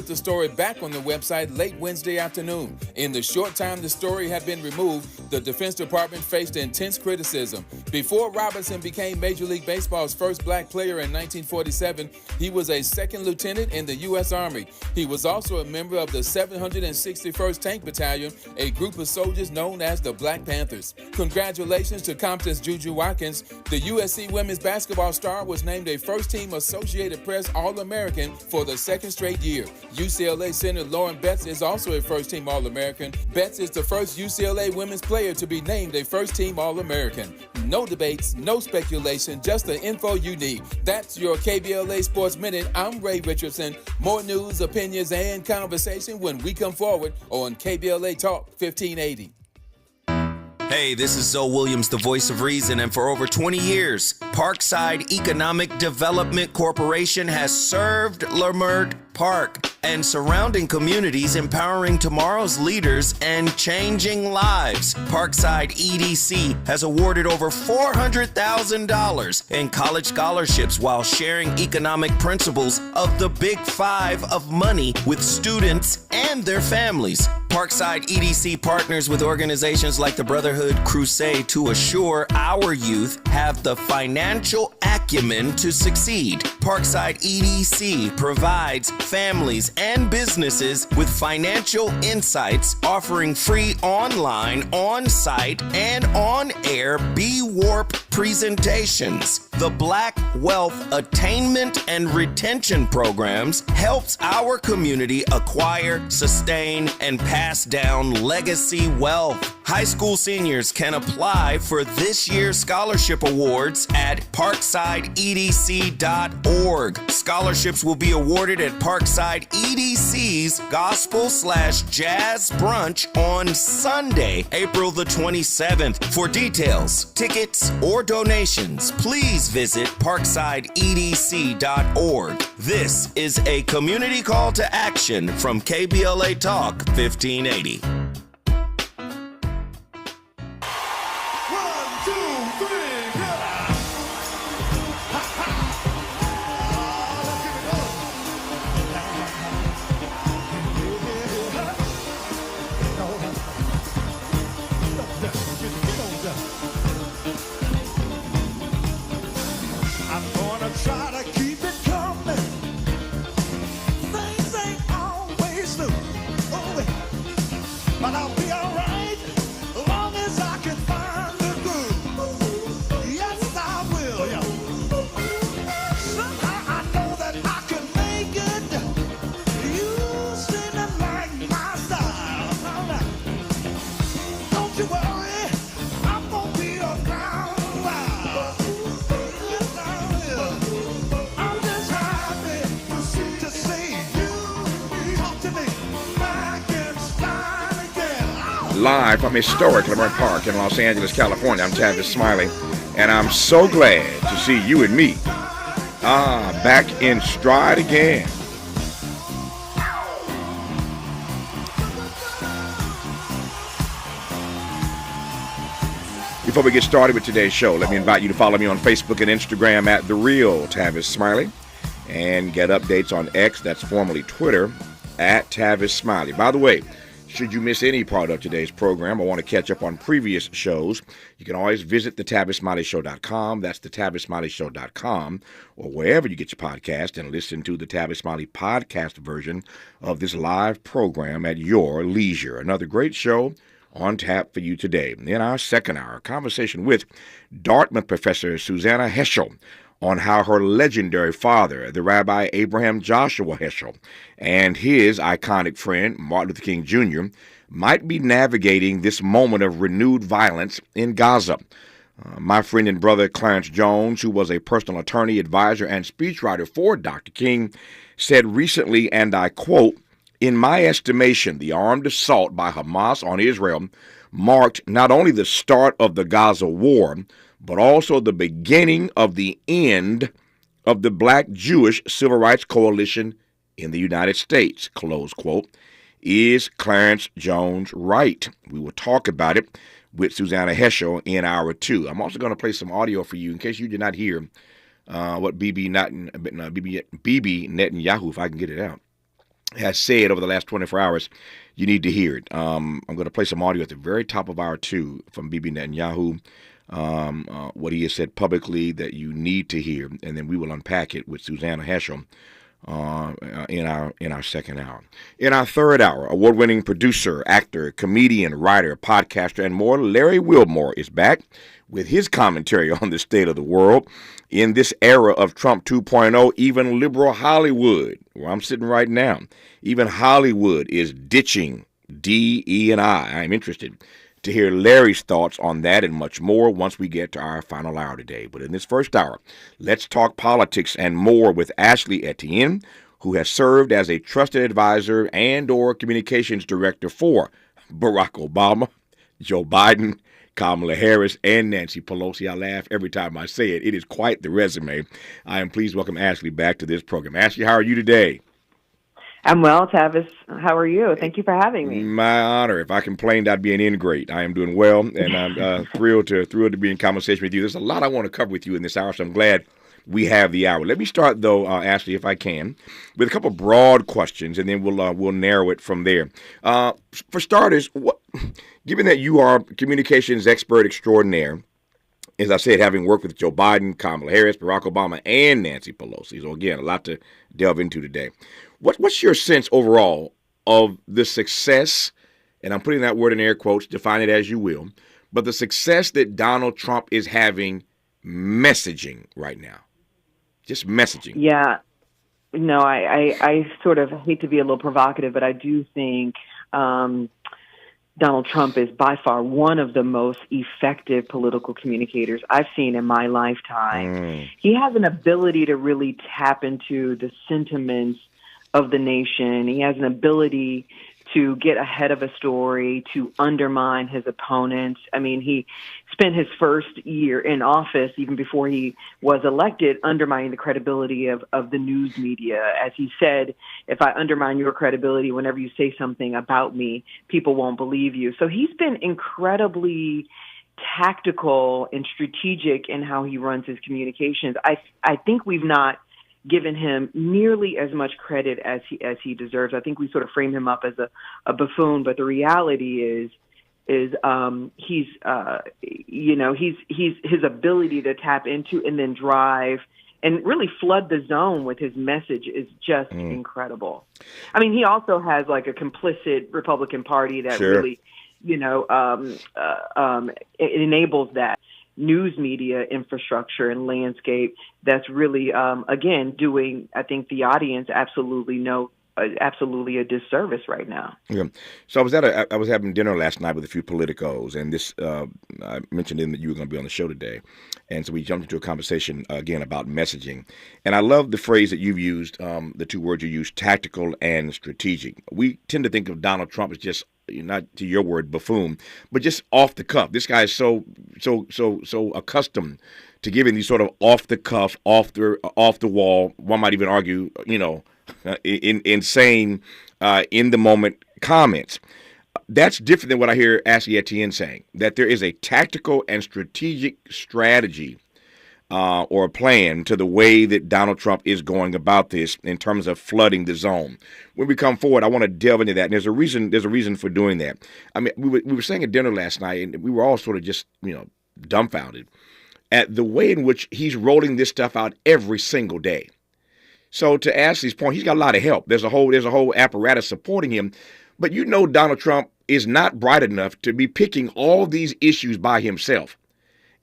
put the story back on the website late Wednesday afternoon. In the short time the story had been removed, the Defense Department faced intense criticism. Before Robinson became Major League Baseball's first black player in 1947, he was a second lieutenant in the U.S. Army. He was also a member of the 761st Tank Battalion, a group of soldiers known as the Black Panthers. Congratulations to Compton's Juju Watkins. The USC women's basketball star was named a first-team Associated Press All-American for the second straight year. UCLA center Lauren Betts is also a first-team All-American. Betts is the first UCLA women's player to be named a first-team All-American. No debates, no speculation, just the info you need. That's your KBLA Sports Minute. I'm Ray Richardson. More news, opinions, and conversation when we come forward on KBLA Talk 1580. Hey, this is Zoe Williams, the voice of reason, and for over 20 years, Parkside Economic Development Corporation has served Leimert Park and surrounding communities, empowering tomorrow's leaders and changing lives. Parkside EDC has awarded over $400,000 in college scholarships while sharing economic principles of the Big Five of money with students and their families. Parkside EDC partners with organizations like the Brotherhood Crusade to assure our youth have the financial acumen to succeed. Parkside EDC provides families and businesses with financial insights, offering free online, on-site, and on-air B-Warp presentations. The Black Wealth Attainment and Retention Programs helps our community acquire, sustain, and pass down legacy wealth. High school seniors can apply for this year's scholarship awards at parksideedc.org. Scholarships will be awarded at Parkside EDC's Gospel/Jazz Brunch on Sunday, April the 27th. For details, tickets, or donations, please visit parksideedc.org. This is a community call to action from KBLA Talk 1580. Live from historic Leimert Park in Los Angeles, California, I'm Tavis Smiley, and I'm so glad to see you and me back in stride again. Before we get started with today's show, let me invite you to follow me on Facebook and Instagram at The Real Tavis Smiley, and get updates on X, that's formerly Twitter, at Tavis Smiley. By the way, should you miss any part of today's program or want to catch up on previous shows, you can always visit thetavismiley.show.com. That's thetavismiley.show.com, or wherever you get your podcast, and listen to the Tavis Smiley podcast version of this live program at your leisure. Another great show on tap for you today. In our second hour, conversation with Dartmouth professor Susanna Heschel on how her legendary father, the Rabbi Abraham Joshua Heschel, and his iconic friend, Martin Luther King Jr., might be navigating this moment of renewed violence in Gaza. My friend and brother Clarence Jones, who was a personal attorney, advisor, and speechwriter for Dr. King, said recently, and I quote, "In my estimation, the armed assault by Hamas on Israel marked not only the start of the Gaza war, but also the beginning of the end of the Black Jewish Civil Rights Coalition in the United States," close quote. Is Clarence Jones right? We will talk about it with Susanna Heschel in hour two. I'm also going to play some audio for you in case you did not hear what Bibi Netanyahu, if I can get it out, has said over the last 24 hours, you need to hear it. I'm going to play some audio at the very top of hour 2 from Bibi Netanyahu, what he has said publicly that you need to hear, and then we will unpack it with Susanna Heschel in our second hour. In our third hour, award-winning producer, actor, comedian, writer, podcaster, and more, Larry Wilmore is back with his commentary on the state of the world. In this era of Trump 2.0, even liberal Hollywood, where I'm sitting right now, even Hollywood is ditching DE&I. I'm interested to hear Larry's thoughts on that and much more once we get to our final hour today. But in this first hour, let's talk politics and more with Ashley Etien, who has served as a trusted advisor and/or communications director for Barack Obama, Joe Biden, Kamala Harris, and Nancy Pelosi. I laugh every time I say it. It is quite the resume. I am pleased to welcome Ashley back to this program. Ashley, how are you today? I'm well, Tavis. How are you? Thank you for having me. My honor. If I complained, I'd be an ingrate. I am doing well, and I'm thrilled to be in conversation with you. There's a lot I want to cover with you in this hour, so I'm glad we have the hour. Let me start, though, Ashley, if I can, with a couple of broad questions, and then we'll narrow it from there. For starters, given that you are communications expert extraordinaire, as I said, having worked with Joe Biden, Kamala Harris, Barack Obama, and Nancy Pelosi, so again, a lot to delve into today. What's your sense overall of the success, and I'm putting that word in air quotes, define it as you will, but the success that Donald Trump is having messaging right now? Just messaging. Yeah. No, I sort of hate to be a little provocative, but I do think Donald Trump is by far one of the most effective political communicators I've seen in my lifetime. He has an ability to really tap into the sentiments of the nation. He has an ability to get ahead of a story, to undermine his opponents. I mean, he spent his first year in office, even before he was elected, undermining the credibility of the news media. As he said, if I undermine your credibility whenever you say something about me, people won't believe you. So he's been incredibly tactical and strategic in how he runs his communications. I think we've not given him nearly as much credit as he deserves. I think we sort of frame him up as a buffoon, but the reality is he's his ability to tap into and then drive and really flood the zone with his message is just incredible. I mean, he also has like a complicit Republican Party that really, it enables that news media infrastructure and landscape that's really, again, doing, I think, the audience absolutely a disservice right now. Yeah. So I was having dinner last night with a few politicos, and this I mentioned that you were going to be on the show today, and so we jumped into a conversation again about messaging. And I love the phrase that you've used, the two words you used, tactical and strategic. We tend to think of Donald Trump as just, not to your word, buffoon, but just off the cuff. This guy is so accustomed to giving these sort of off the cuff, off the wall. One might even argue, insane, in the moment comments. That's different than what I hear Ashley Etien saying. That there is a tactical and strategic strategy or a plan to the way that Donald Trump is going about this in terms of flooding the zone. When we come forward, I want to delve into that. And there's a reason for doing that. I mean, we were saying at dinner last night, and we were all sort of just, dumbfounded at the way in which he's rolling this stuff out every single day. So to Ashley's point, he's got a lot of help. There's a whole apparatus supporting him. But Donald Trump is not bright enough to be picking all these issues by himself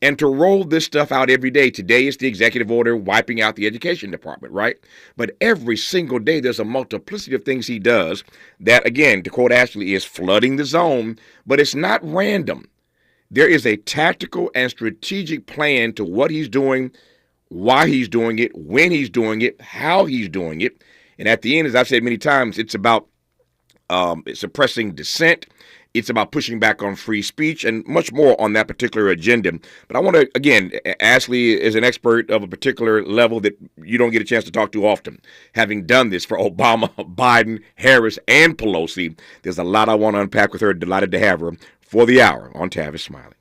and to roll this stuff out every day. Today is the executive order wiping out the education department, right? But every single day there's a multiplicity of things he does that, again, to quote Ashley, is flooding the zone, but it's not random. There is a tactical and strategic plan to what he's doing, why he's doing it, when he's doing it, how he's doing it. And at the end, as I've said many times, it's about suppressing dissent. It's about pushing back on free speech and much more on that particular agenda. But I want to, again, Ashley is an expert of a particular level that you don't get a chance to talk to often. Having done this for Obama, Biden, Harris, and Pelosi, there's a lot I want to unpack with her. Delighted to have her for the hour on Tavis Smiley.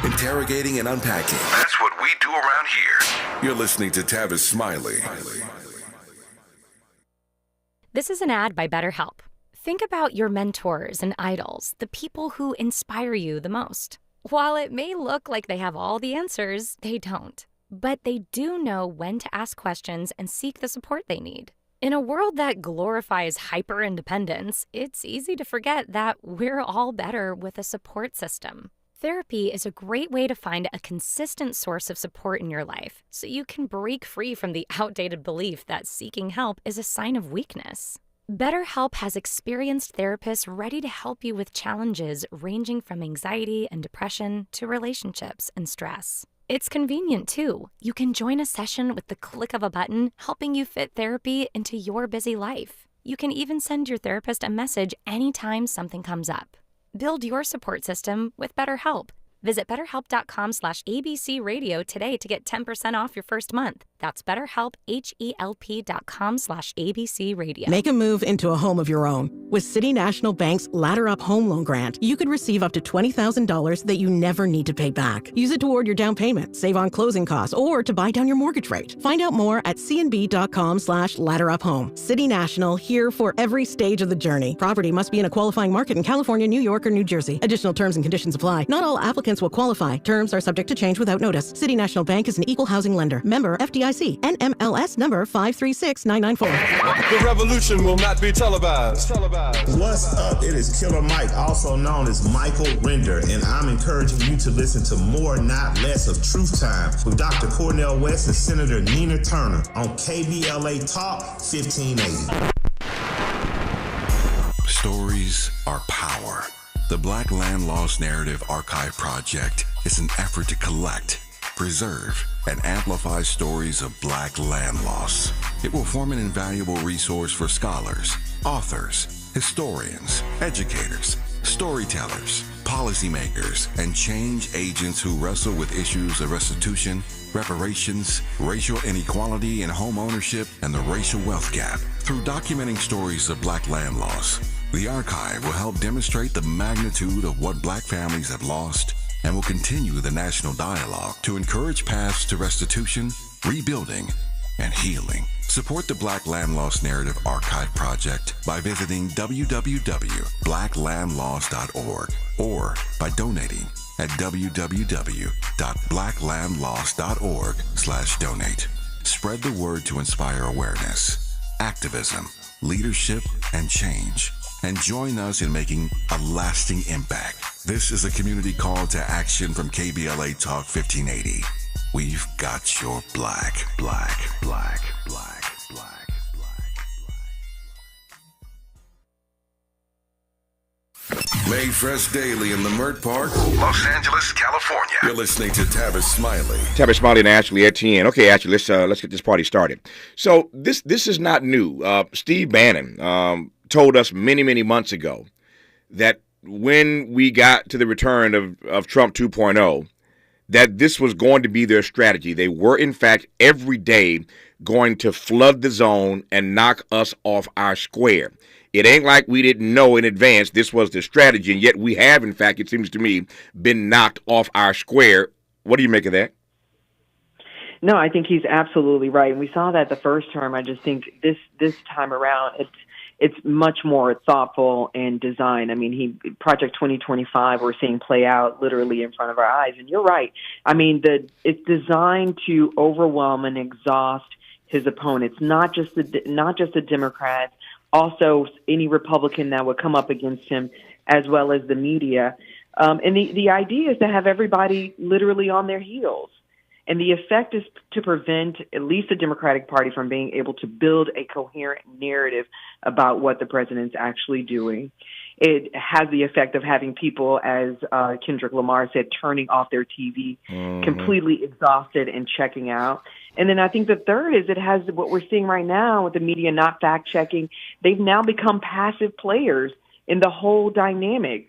Interrogating and unpacking. That's what we do around here. You're listening to Tavis Smiley. This is an ad by BetterHelp. Think about your mentors and idols, the people who inspire you the most. While it may look like they have all the answers, they don't. But they do know when to ask questions and seek the support they need. In a world that glorifies hyper-independence, it's easy to forget that we're all better with a support system. Therapy is a great way to find a consistent source of support in your life so you can break free from the outdated belief that seeking help is a sign of weakness. BetterHelp has experienced therapists ready to help you with challenges ranging from anxiety and depression to relationships and stress. It's convenient, too. You can join a session with the click of a button, helping you fit therapy into your busy life. You can even send your therapist a message anytime something comes up. Build your support system with BetterHelp. Visit BetterHelp.com/ABCRadio today to get 10% off your first month. That's BetterHelp, HELP.com/ABCRadio. Make a move into a home of your own. With City National Bank's Ladder Up Home Loan Grant, you could receive up to $20,000 that you never need to pay back. Use it toward your down payment, save on closing costs, or to buy down your mortgage rate. Find out more at cnb.com/ladderuphome. City National, here for every stage of the journey. Property must be in a qualifying market in California, New York, or New Jersey. Additional terms and conditions apply. Not all applicants will qualify. Terms are subject to change without notice. City National Bank is an equal housing lender. Member FDIC. NMLS number 536994. The revolution will not be televised. What's up? It is Killer Mike, also known as Michael Render, and I'm encouraging you to listen to more, not less, of Truth Time with Dr. Cornel West and Senator Nina Turner on KBLA Talk 1580. Stories are power. The Black Land Lost Narrative Archive Project is an effort to collect, preserve, and amplify stories of Black land loss. It will form an invaluable resource for scholars, authors, historians, educators, storytellers, policymakers, and change agents who wrestle with issues of restitution, reparations, racial inequality in home ownership, and the racial wealth gap. Through documenting stories of Black land loss, the archive will help demonstrate the magnitude of what Black families have lost and will continue the national dialogue to encourage paths to restitution, rebuilding, and healing. Support the Black Land Lost Narrative Archive Project by visiting www.blacklandlost.org or by donating at www.blacklandlost.org/donate. Spread the word to inspire awareness, activism, leadership, and change. And join us in making a lasting impact. This is a community call to action from KBLA Talk 1580. We've got your black. Made fresh daily in Leimert Park, Los Angeles, California. You're listening to Tavis Smiley. Tavis Smiley and Ashley Etien. Okay, Ashley, let's get this party started. So this is not new. Steve Bannon told us many months ago that when we got to the return of Trump 2.0, that this was going to be their strategy. They were, in fact, every day going to flood the zone and knock us off our square. It ain't like we didn't know in advance this was the strategy, and yet we have, in fact, it seems to me, been knocked off our square. What do you make of that? No, I think he's absolutely right. And we saw that the first term. I just think this time around, it's much more thoughtful and designed. I mean, Project 2025, we're seeing play out literally in front of our eyes. And you're right. I mean, it's designed to overwhelm and exhaust his opponents, not just the Democrats, also any Republican that would come up against him, as well as the media. And the idea is to have everybody literally on their heels. And the effect is to prevent at least the Democratic Party from being able to build a coherent narrative about what the president's actually doing. It has the effect of having people, as Kendrick Lamar said, turning off their TV, completely exhausted and checking out. And then I think the third is it has what we're seeing right now with the media not fact-checking. They've now become passive players in the whole dynamic.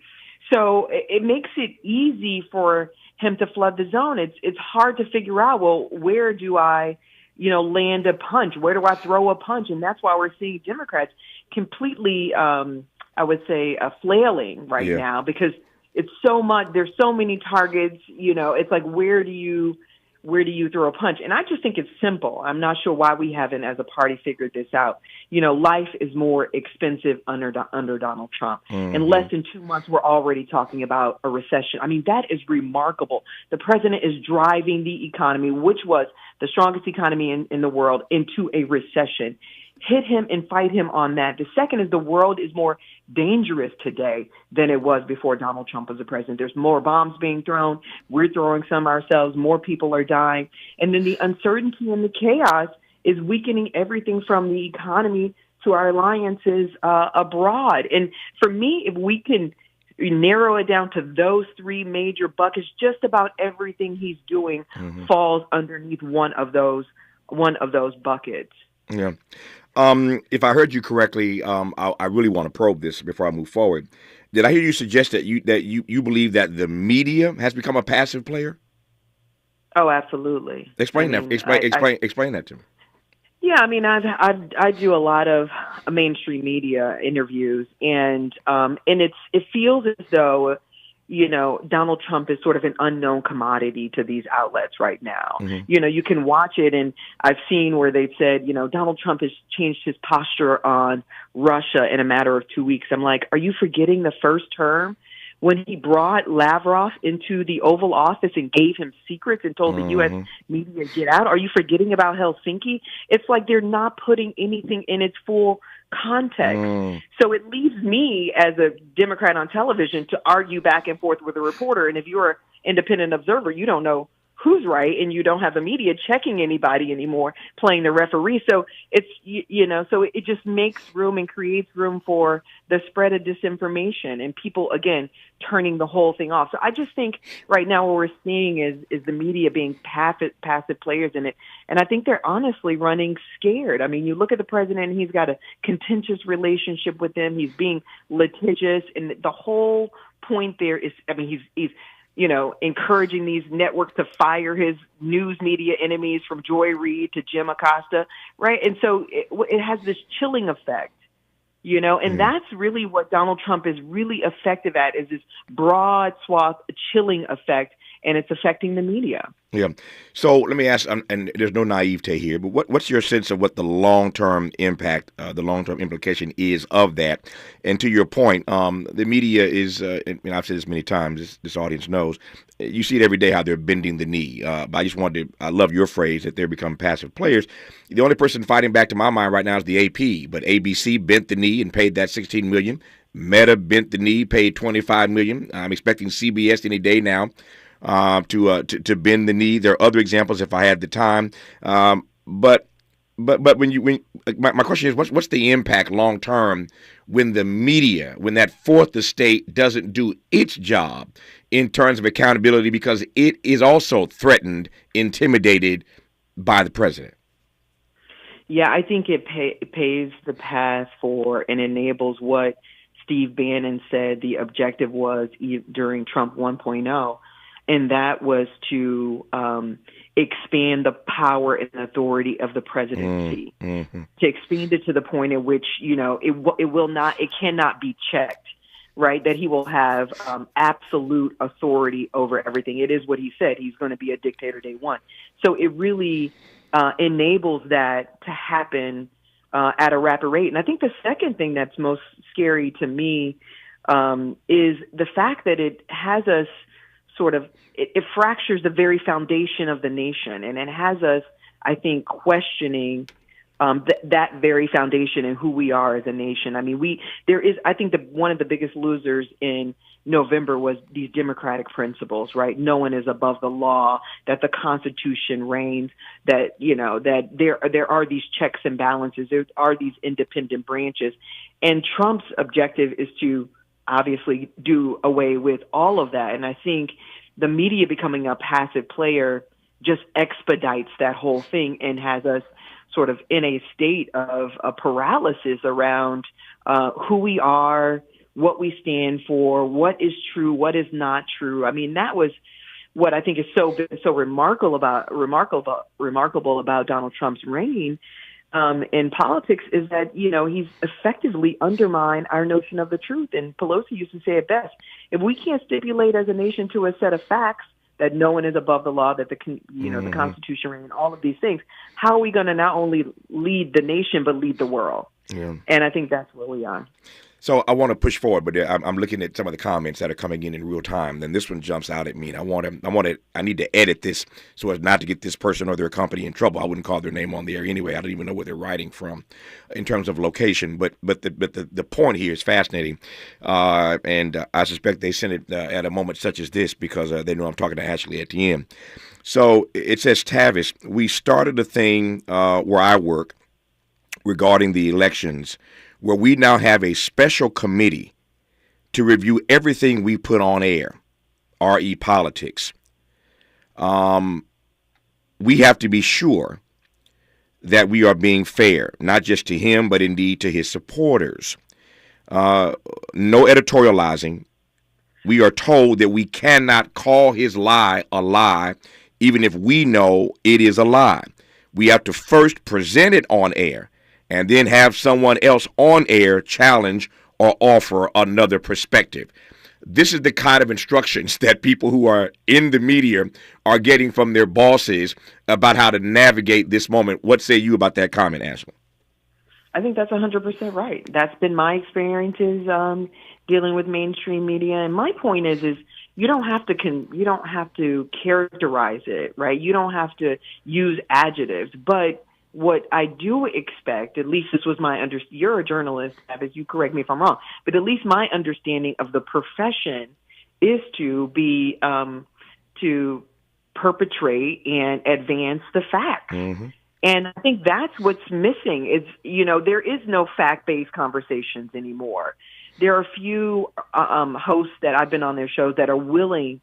So it makes it easy for him to flood the zone. It's hard to figure out, well, where do I, land a punch? Where do I throw a punch? And that's why we're seeing Democrats completely, I would say, flailing now because it's so much. There's so many targets. It's like where do you where do you throw a punch? And I just think it's simple. I'm not sure why we haven't, as a party, figured this out. You know, life is more expensive under Donald Trump. In less than 2 months, we're already talking about a recession. I mean, that is remarkable. The president is driving the economy, which was the strongest economy in the world, into a recession. Hit him and fight him on that. The second is the world is more dangerous today than it was before Donald Trump was the president. There's more bombs being thrown. We're throwing some ourselves. More people are dying. And then the uncertainty and the chaos is weakening everything from the economy to our alliances abroad. And for me, if we can narrow it down to those three major buckets, just about everything he's doing falls underneath one of those buckets. Yeah. If I heard you correctly, I really want to probe this before I move forward. Did I hear you suggest that you believe that the media has become a passive player? Oh, absolutely. Explain that to me. Yeah, I mean, I do a lot of mainstream media interviews, and it feels as though, you know, Donald Trump is sort of an unknown commodity to these outlets right now. You know, you can watch it, and I've seen where they've said, you know, Donald Trump has changed his posture on Russia in a matter of 2 weeks. I'm like, are you forgetting the first term when he brought Lavrov into the Oval Office and gave him secrets and told the U.S. media, get out? Are you forgetting about Helsinki? It's like they're not putting anything in its full context. So it leaves me as a Democrat on television to argue back and forth with a reporter. And if you're an independent observer, you don't know who's right, and you don't have the media checking anybody anymore, playing the referee. So it's, you know, so it just makes room and creates room for the spread of disinformation and people, again, turning the whole thing off. So I just think right now what we're seeing is the media being passive players in it. And I think they're honestly running scared. I mean, you look at the president, and he's got a contentious relationship with them. He's being litigious. And the whole point there is, I mean, he's you know, encouraging these networks to fire his news media enemies from Joy Reid to Jim Acosta, right? And so it has this chilling effect, you know, and that's really what Donald Trump is really effective at, is this broad swath chilling effect, and it's affecting the media. Yeah. So let me ask, and there's no naivete here, but what's your sense of what the long-term impact, the long-term implication is of that? And to your point, the media is, and I've said this many times, this audience knows, you see it every day how they're bending the knee. I love your phrase that they're becoming passive players. The only person fighting back to my mind right now is the AP, but ABC bent the knee and paid that $16 million. Meta bent the knee, paid $25 million. I'm expecting CBS any day now to bend the knee. There are other examples if I had the time. But my question is, what's the impact long term when the media, when that fourth estate doesn't do its job in terms of accountability, because it is also threatened, intimidated by the president? Yeah, I think it paves the path for and enables what Steve Bannon said the objective was during Trump 1.0. And that was to expand the power and authority of the presidency, to expand it to the point at which, you know, it cannot be checked, right? That he will have absolute authority over everything. It is what he said. He's going to be a dictator day one. So it really enables that to happen at a rapid rate. And I think the second thing that's most scary to me is the fact that it has us it fractures the very foundation of the nation, and it has us, I think, questioning that very foundation and who we are as a nation. I mean, I think one of the biggest losers in November was these democratic principles, right? No one is above the law, that the Constitution reigns, that, you know, that there are these checks and balances, there are these independent branches. And Trump's objective is to obviously do away with all of that. And I think the media becoming a passive player just expedites that whole thing and has us sort of in a state of a paralysis around who we are, what we stand for, what is true, what is not true. I mean, that was what I think is so remarkable about Donald Trump's reign in politics, is that, you know, he's effectively undermined our notion of the truth. And Pelosi used to say it best: if we can't stipulate as a nation to a set of facts, that no one is above the law, that the Constitution and all of these things. How are we going to not only lead the nation but lead the world? Yeah. And I think that's where we are. So I want to push forward, but I'm looking at some of the comments that are coming in real time. Then this one jumps out at me, and I need to edit this so as not to get this person or their company in trouble. I wouldn't call their name on the air anyway. I don't even know where they're writing from, in terms of location. But the point here is fascinating, and I suspect they sent it at a moment such as this because they know I'm talking to Ashley Etien. So it says, Tavis, we started a thing where I work regarding the elections, where we now have a special committee to review everything we put on air, RE politics. We have to be sure that we are being fair, not just to him, but indeed to his supporters. No editorializing. We are told that we cannot call his lie a lie, even if we know it is a lie. We have to first present it on air, and then have someone else on air challenge or offer another perspective. This is the kind of instructions that people who are in the media are getting from their bosses about how to navigate this moment. What say you about that comment, Ashley? I think that's 100% right. That's been my experiences dealing with mainstream media. And my point is you don't have to characterize it, right? You don't have to use adjectives, but what I do expect, at least this was you're a journalist, Tavis, you correct me if I'm wrong, but at least my understanding of the profession is to be, to perpetrate and advance the facts. Mm-hmm. And I think that's what's missing is, there is no fact-based conversations anymore. There are a few hosts that I've been on their shows that are willing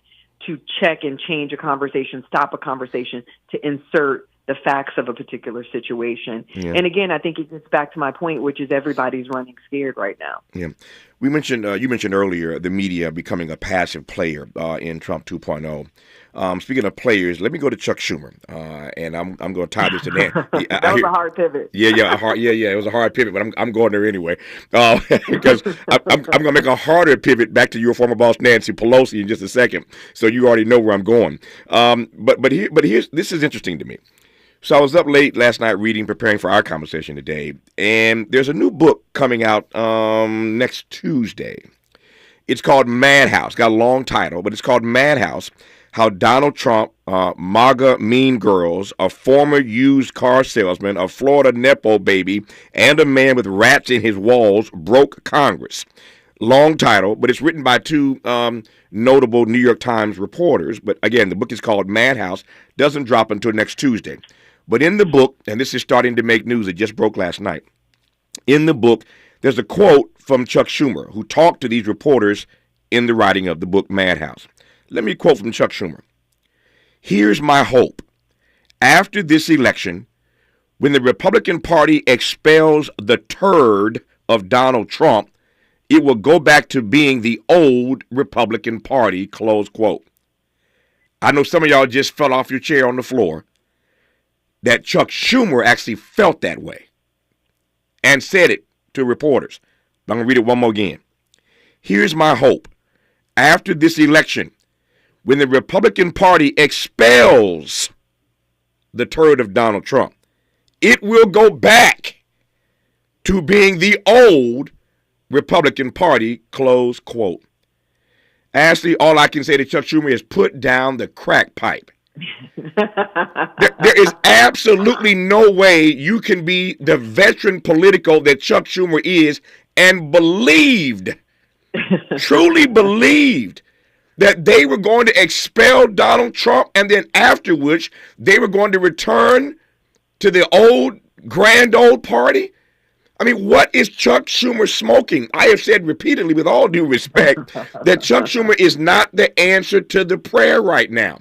to check and change a conversation, stop a conversation to insert the facts of a particular situation. Yeah. And again, I think it gets back to my point, which is everybody's running scared right now. Yeah. You mentioned earlier the media becoming a passive player in Trump 2.0. Speaking of players, let me go to Chuck Schumer, and I'm going to tie this to that. That was a hard pivot. Yeah, it was a hard pivot, but I'm going there anyway because I'm going to make a harder pivot back to your former boss Nancy Pelosi in just a second, so you already know where I'm going. But here's this is interesting to me. So I was up late last night preparing for our conversation today, and there's a new book coming out next Tuesday. It's called Madhouse. Got a long title, but it's called Madhouse: How Donald Trump, MAGA Mean Girls, a former used car salesman, a Florida Nepo baby, and a man with rats in his walls broke Congress. Long title, but it's written by two notable New York Times reporters. But again, the book is called Madhouse. Doesn't drop until next Tuesday. But in the book, and this is starting to make news, it just broke last night. In the book, there's a quote from Chuck Schumer, who talked to these reporters in the writing of the book Madhouse. Let me quote from Chuck Schumer. "Here's my hope. After this election, when the Republican Party expels the turd of Donald Trump, it will go back to being the old Republican Party," close quote. I know some of y'all just fell off your chair on the floor that Chuck Schumer actually felt that way and said it to reporters. I'm going to read it one more again. "Here's my hope. After this election, when the Republican Party expels the turd of Donald Trump, it will go back to being the old Republican Party," close quote. Ashley, all I can say to Chuck Schumer is put down the crack pipe. There is absolutely no way you can be the veteran politico that Chuck Schumer is and truly believed that they were going to expel Donald Trump and then afterwards they were going to return to the grand old party. I mean, what is Chuck Schumer smoking? I have said repeatedly, with all due respect, that Chuck Schumer is not the answer to the prayer right now.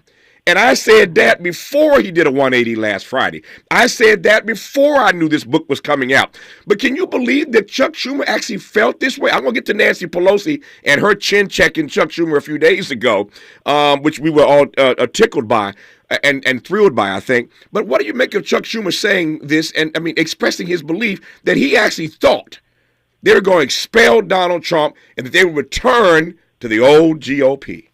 And I said that before he did a 180 last Friday. I said that before I knew this book was coming out. But can you believe that Chuck Schumer actually felt this way? I'm going to get to Nancy Pelosi and her chin checking Chuck Schumer a few days ago, which we were all tickled by and thrilled by, I think. But what do you make of Chuck Schumer saying this and, expressing his belief that he actually thought they were going to expel Donald Trump and that they would return to the old GOP?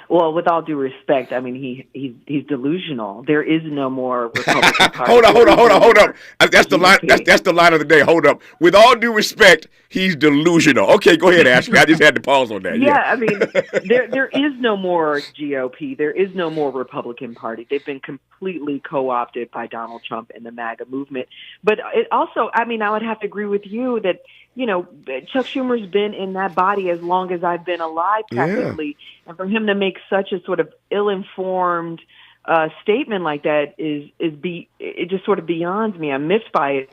Well, with all due respect, I mean, he's delusional. There is no more Republican Party. hold up. That's the line. That's the line of the day. Hold up. With all due respect, he's delusional. Okay, go ahead, Ashley. I just had to pause on that. Yeah, I mean, there is no more GOP. There is no more Republican Party. They've been completely co-opted by Donald Trump and the MAGA movement. But it also, I mean, I would have to agree with you that, you know, Chuck Schumer's been in that body as long as I've been alive, practically. Yeah. And for him to make such a sort of ill-informed statement like that it just sort of beyonds me. I'm miffed by it.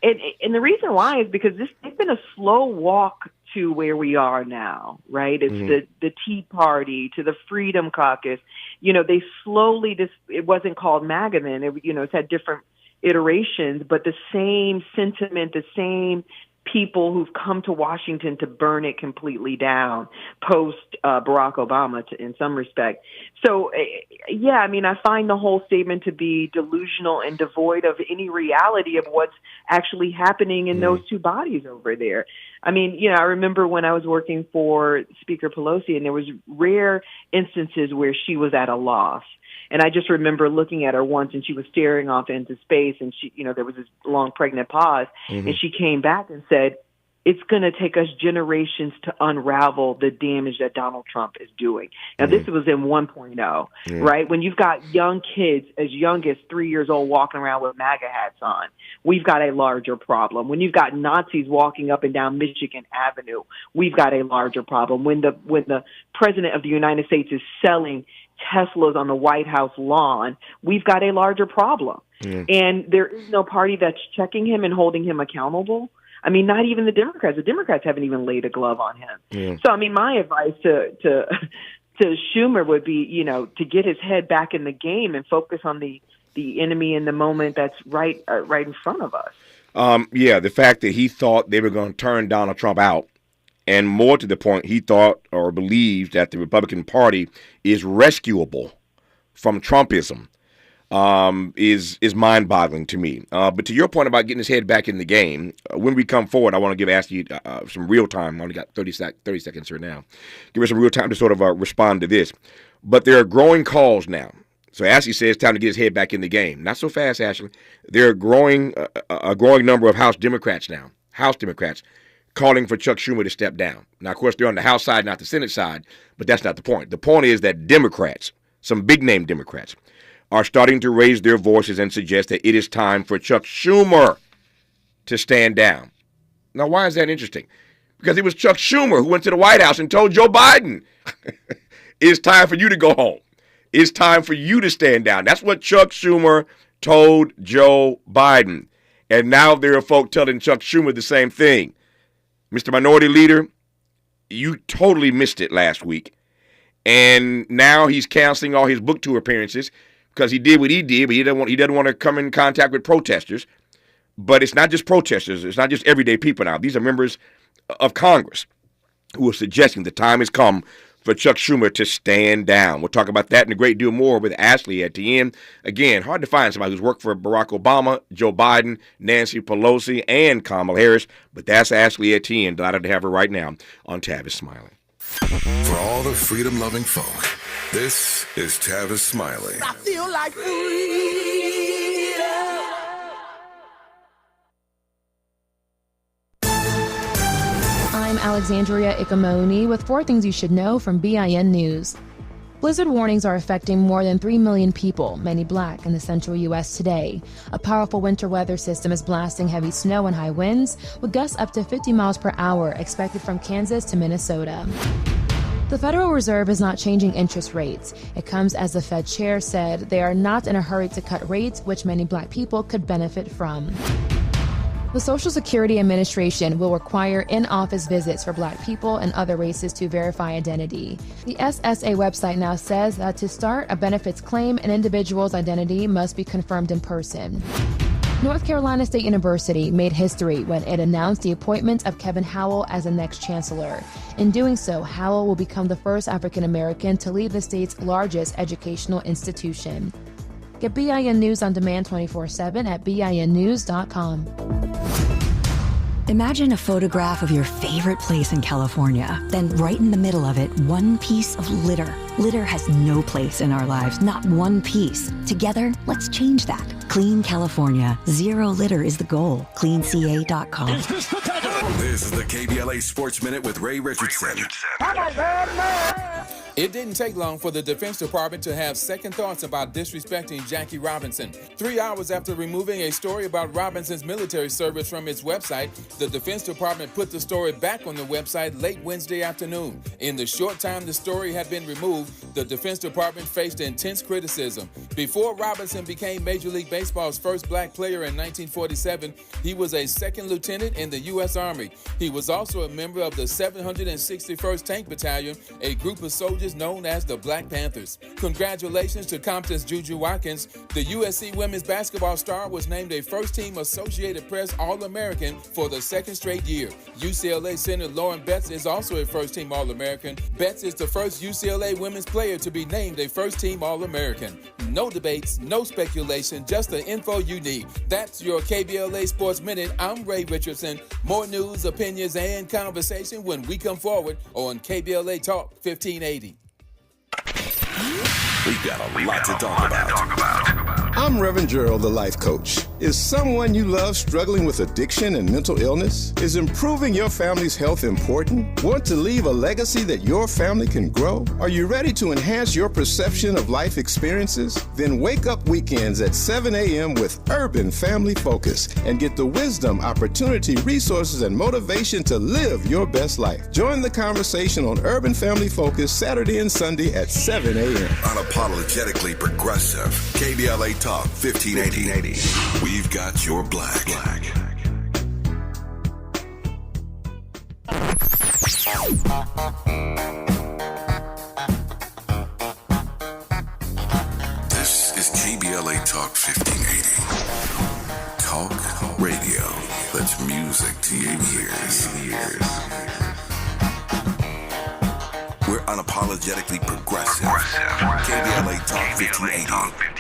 And the reason why is because it's been a slow walk to where we are now, right? It's the Tea Party to the Freedom Caucus. You know, they slowly, it wasn't called MAGA then. It's had different iterations, but the same sentiment, the same people who've come to Washington to burn it completely down post Barack Obama in some respect. So, yeah, I mean, I find the whole statement to be delusional and devoid of any reality of what's actually happening in those two bodies over there. I mean, you know, I remember when I was working for Speaker Pelosi, and there was rare instances where she was at a loss. And I just remember looking at her once, and she was staring off into space, and she, you know, there was this long pregnant pause, and she came back and said, "It's going to take us generations to unravel the damage that Donald Trump is doing." Now, this was in 1.0, right? When you've got young kids as young as 3 years old walking around with MAGA hats on, we've got a larger problem. When you've got Nazis walking up and down Michigan Avenue, we've got a larger problem. When the president of the United States is selling Teslas on the White House lawn, we've got a larger problem. And there is no party that's checking him and holding him accountable. I mean, not even the Democrats. The Democrats haven't even laid a glove on him. So, I mean, my advice to Schumer would be, you know, to get his head back in the game and focus on the enemy in the moment that's right in front of us. The fact that he thought they were going to turn Donald Trump out, and more to the point, he thought or believes that the Republican Party is rescuable from Trumpism, is mind-boggling to me. But to your point about getting his head back in the game, when we come forward, I want to ask you some real time. I only got 30 seconds here now. Give us some real time to sort of respond to this. But there are growing calls now. So Ashley says it's time to get his head back in the game. Not so fast, Ashley. There are a growing number of House Democrats, calling for Chuck Schumer to step down. Now, of course, they're on the House side, not the Senate side, but that's not the point. The point is that Democrats, some big-name Democrats, are starting to raise their voices and suggest that it is time for Chuck Schumer to stand down. Now, why is that interesting? Because it was Chuck Schumer who went to the White House and told Joe Biden, it's time for you to go home. It's time for you to stand down. That's what Chuck Schumer told Joe Biden. And now there are folk telling Chuck Schumer the same thing. Mr. Minority Leader, you totally missed it last week. And now he's canceling all his book tour appearances because he did what he did, but he doesn't want to come in contact with protesters. But it's not just protesters. It's not just everyday people now. These are members of Congress who are suggesting the time has come for Chuck Schumer to stand down. We'll talk about that and a great deal more with Ashley Etien. Again, hard to find somebody who's worked for Barack Obama, Joe Biden, Nancy Pelosi, and Kamala Harris, but that's Ashley Etien. Delighted to have her right now on Tavis Smiley. For all the freedom-loving folk, this is Tavis Smiley. I feel like freedom. I'm Alexandria Ikamoni with 4 things you should know from BIN News. Blizzard warnings are affecting more than 3 million people, many black, in the central U.S. today. A powerful winter weather system is blasting heavy snow and high winds, with gusts up to 50 miles per hour expected from Kansas to Minnesota. The Federal Reserve is not changing interest rates. It comes as the Fed chair said they are not in a hurry to cut rates, which many black people could benefit from. The Social Security Administration will require in-office visits for black people and other races to verify identity. The SSA website now says that to start a benefits claim, an individual's identity must be confirmed in person. North Carolina State University made history when it announced the appointment of Kevin Howell as the next chancellor. In doing so, Howell will become the first African American to lead the state's largest educational institution. Get BIN News on demand 24/7 at BINnews.com. Imagine a photograph of your favorite place in California. Then right in the middle of it, one piece of litter. Litter has no place in our lives, not one piece. Together, let's change that. Clean California. Zero litter is the goal. CleanCA.com. This is the KBLA Sports Minute with Ray Richardson. It didn't take long for the Defense Department to have second thoughts about disrespecting Jackie Robinson. 3 hours after removing a story about Robinson's military service from its website, the Defense Department put the story back on the website late Wednesday afternoon. In the short time the story had been removed, the Defense Department faced intense criticism. Before Robinson became Major League Baseball's first black player in 1947, he was a second lieutenant in the U.S. Army. He was also a member of the 761st Tank Battalion, a group of soldiers known as the Black Panthers. Congratulations to Compton's Juju Watkins. The USC women's basketball star was named a first-team Associated Press All-American for the second straight year. UCLA center Lauren Betts is also a first-team All-American. Betts is the first UCLA women's player to be named a first-team All-American. No debates, no speculation, just the info you need. That's your KBLA Sports Minute. I'm Ray Richardson. More news, opinions, and conversation when we come forward on KBLA Talk 1580. We've got a lot to talk about. I'm Reverend Gerald, the life coach. Is someone you love struggling with addiction and mental illness? Is improving your family's health important? Want to leave a legacy that your family can grow? Are you ready to enhance your perception of life experiences? Then wake up weekends at 7 a.m. with Urban Family Focus and get the wisdom, opportunity, resources, and motivation to live your best life. Join the conversation on Urban Family Focus Saturday and Sunday at 7 a.m. Unapologetically progressive. KBLA Talk 1580. We've got your black. This is KBLA Talk 1580. Talk radio. That's music to your ears. We're unapologetically progressive. KBLA Talk 1580.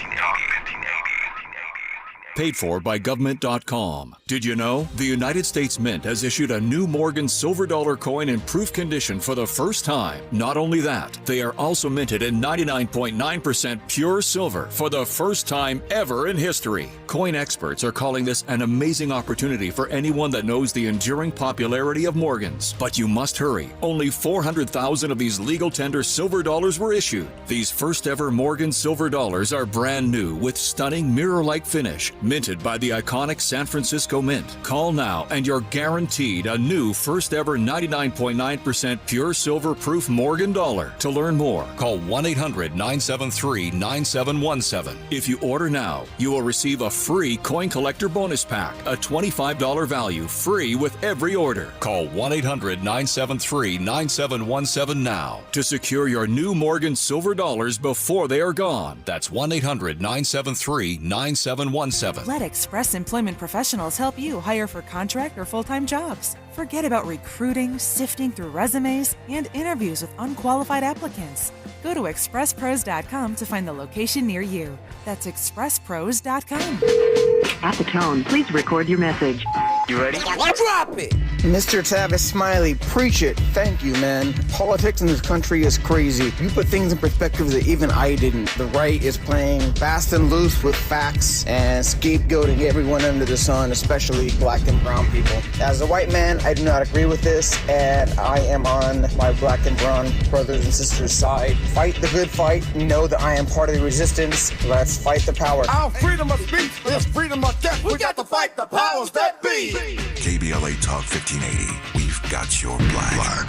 Paid for by government.com. Did you know? The United States Mint has issued a new Morgan silver dollar coin in proof condition for the first time. Not only that, they are also minted in 99.9% pure silver for the first time ever in history. Coin experts are calling this an amazing opportunity for anyone that knows the enduring popularity of Morgans. But you must hurry. Only 400,000 of these legal tender silver dollars were issued. These first ever Morgan silver dollars are brand new with stunning mirror-like finish, minted by the iconic San Francisco Mint. Call now and you're guaranteed a new first ever 99.9% pure silver proof Morgan dollar. To learn more, call 1-800-973-9717. If you order now, you will receive a free coin collector bonus pack, a $25 value, free with every order. Call 1-800-973-9717 now to secure your new Morgan silver dollars before they are gone. That's 1-800-973-9717. Let Express Employment Professionals help you hire for contract or full-time jobs. Forget about recruiting, sifting through resumes, and interviews with unqualified applicants. Go to expresspros.com to find the location near you. That's expresspros.com. At the tone, please record your message. You ready? Drop it! Mr. Tavis, Smiley, preach it. Thank you, man. Politics in this country is crazy. You put things in perspective that even I didn't. The right is playing fast and loose with facts and scapegoating everyone under the sun, especially black and brown people. As a white man, I do not agree with this, and I am on my black and brown brothers and sisters' side. Fight the good fight. Know that I am part of the resistance. Let's fight the power. Our freedom of speech is freedom of death. We got to fight the powers that be. KBLA Talk 1580. We've got your black.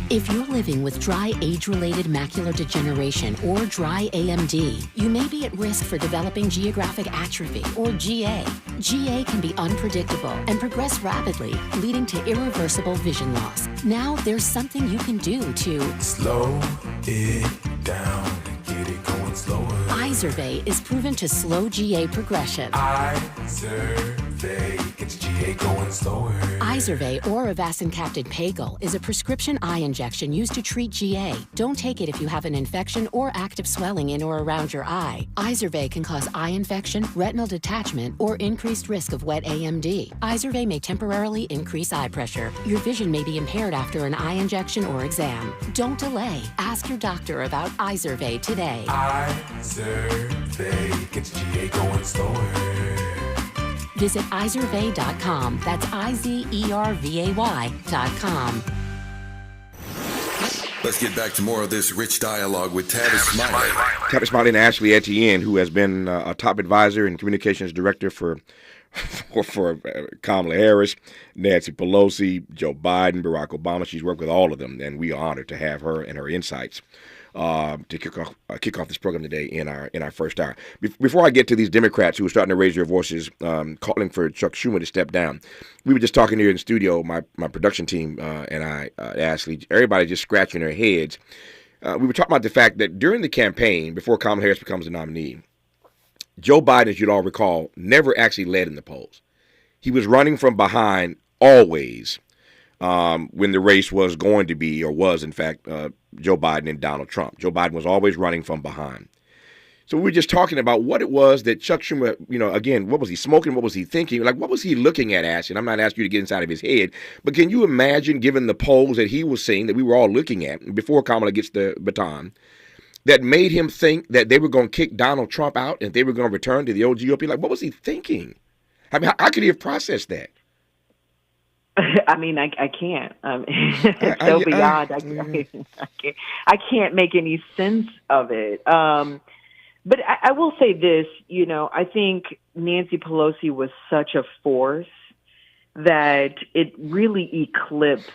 If you're living with dry age-related macular degeneration or dry AMD, you may be at risk for developing geographic atrophy or GA. GA can be unpredictable and progress rapidly, leading to irreversible vision loss. Now there's something you can do to slow it down and get it going slower. Izervay is proven to slow GA progression. Izervay. Gets GA going slower. Izervay or avacincaptad Pagel is a prescription eye injection used to treat GA. Don't take it if you have an infection or active swelling in or around your eye. Izervay can cause eye infection, retinal detachment, or increased risk of wet AMD. Izervay may temporarily increase eye pressure. Your vision may be impaired after an eye injection or exam. Don't delay. Ask your doctor about Izervay today. Izervay gets GA going slower. Visit Izervay.com. That's IZERVAY.com. Let's get back to more of this rich dialogue with Tavis Smiley. Tavis Smiley and Ashley Etien, who has been a top advisor and communications director for Kamala Harris, Nancy Pelosi, Joe Biden, Barack Obama. She's worked with all of them, and we are honored to have her and her insights to kick off this program today in our first hour. Before I get to these Democrats who are starting to raise their voices, calling for Chuck Schumer to step down, we were just talking here in the studio, my production team and I, Ashley, everybody just scratching their heads. We were talking about the fact that during the campaign, before Kamala Harris becomes the nominee, Joe Biden, as you'd all recall, never actually led in the polls. He was running from behind always when the race was going to be, or was, in fact, Joe Biden and Donald Trump. Joe Biden was always running from behind. So we were just talking about what it was that Chuck Schumer, again, what was he smoking? What was he thinking? Like, what was he looking at, Ash? And I'm not asking you to get inside of his head, but can you imagine, given the polls that he was seeing, that we were all looking at before Kamala gets the baton, that made him think that they were going to kick Donald Trump out and they were going to return to the old GOP? Like, what was he thinking? I mean, how could he have processed that? I mean, I can't. It's so beyond. I can't make any sense of it. But I will say this, I think Nancy Pelosi was such a force that it really eclipsed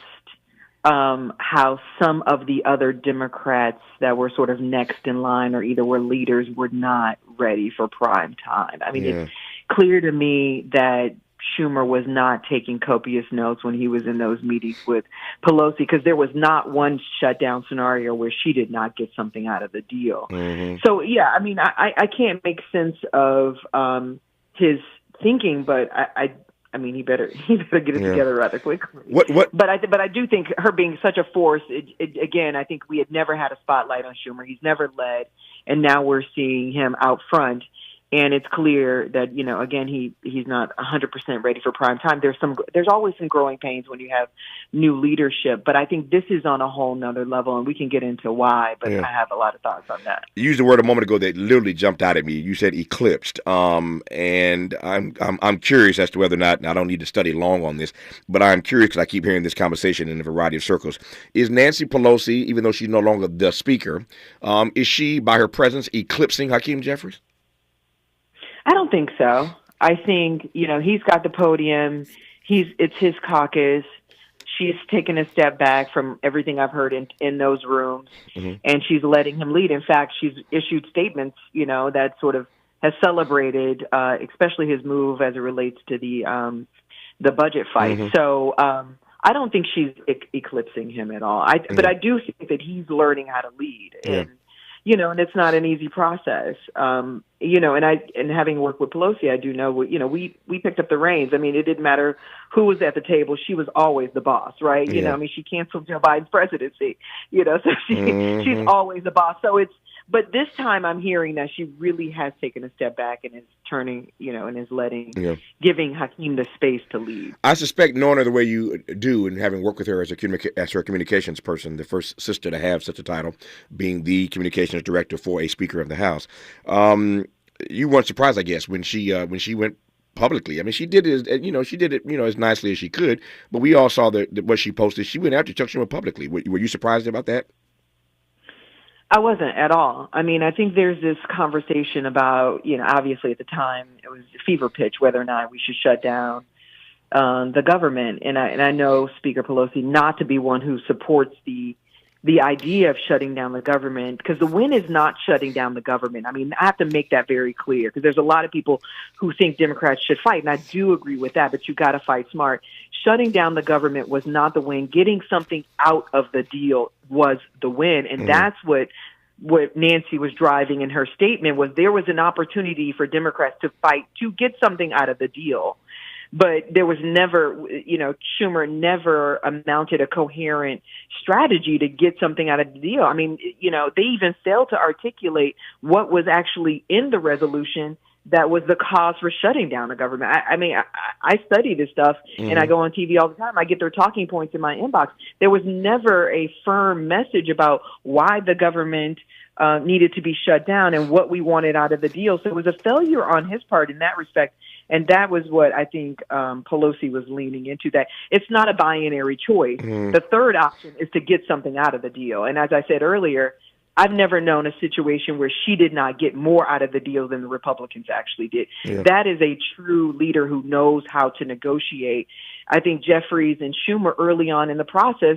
how some of the other Democrats that were sort of next in line or either were leaders were not ready for prime time. I mean, It's clear to me that Schumer was not taking copious notes when he was in those meetings with Pelosi, because there was not one shutdown scenario where she did not get something out of the deal. Mm-hmm. So, yeah, I mean, I can't make sense of his thinking, but I mean, he better get it together rather quickly. But I do think her being such a force, again, I think we had never had a spotlight on Schumer. He's never led, and now we're seeing him out front. And it's clear that, again, he's not 100% ready for prime time. There's always some growing pains when you have new leadership, but I think this is on a whole nother level, and we can get into why. But I have a lot of thoughts on that. You used a word a moment ago that literally jumped out at me. You said eclipsed, and I'm curious as to whether or not. And I don't need to study long on this, but I'm curious because I keep hearing this conversation in a variety of circles. Is Nancy Pelosi, even though she's no longer the speaker, is she by her presence eclipsing Hakeem Jeffries? I don't think so. I think, he's got the podium. It's his caucus. She's taken a step back from everything I've heard in those rooms, and she's letting him lead. In fact, she's issued statements, that sort of has celebrated, especially his move as it relates to the budget fight. So I don't think she's eclipsing him at all. But I do think that he's learning how to lead. And, and it's not an easy process. And having worked with Pelosi, I do know, we picked up the reins. I mean, it didn't matter who was at the table. She was always the boss, right? I mean, she canceled Joe Biden's presidency, so she's always the boss. So but this time I'm hearing that she really has taken a step back and is turning, and is giving Hakeem the space to lead. I suspect, knowing her the way you do and having worked with her as her communications person, the first sister to have such a title, being the communications director for a Speaker of the House, you weren't surprised, I guess, when she went publicly. I mean, she did it, as nicely as she could, but we all saw what she posted. She went after Chuck Schumer publicly. Were you surprised about that? I wasn't at all. I mean, I think there's this conversation about, obviously at the time it was a fever pitch whether or not we should shut down the government. And I know Speaker Pelosi not to be one who supports the idea of shutting down the government, because the win is not shutting down the government. I mean, I have to make that very clear, because there's a lot of people who think Democrats should fight, and I do agree with that, but you got to fight smart. Shutting down the government was not the win. Getting something out of the deal was the win, and that's what Nancy was driving in her statement, was there was an opportunity for Democrats to fight to get something out of the deal. But there was never, Schumer never mounted a coherent strategy to get something out of the deal. I mean, they even failed to articulate what was actually in the resolution that was the cause for shutting down the government. I study this stuff, and I go on TV all the time. I get their talking points in my inbox. There was never a firm message about why the government needed to be shut down and what we wanted out of the deal. So it was a failure on his part in that respect. And that was what I think Pelosi was leaning into, that it's not a binary choice. The third option is to get something out of the deal. And as I said earlier, I've never known a situation where she did not get more out of the deal than the Republicans actually did. Yeah. That is a true leader who knows how to negotiate. I think Jeffries and Schumer early on in the process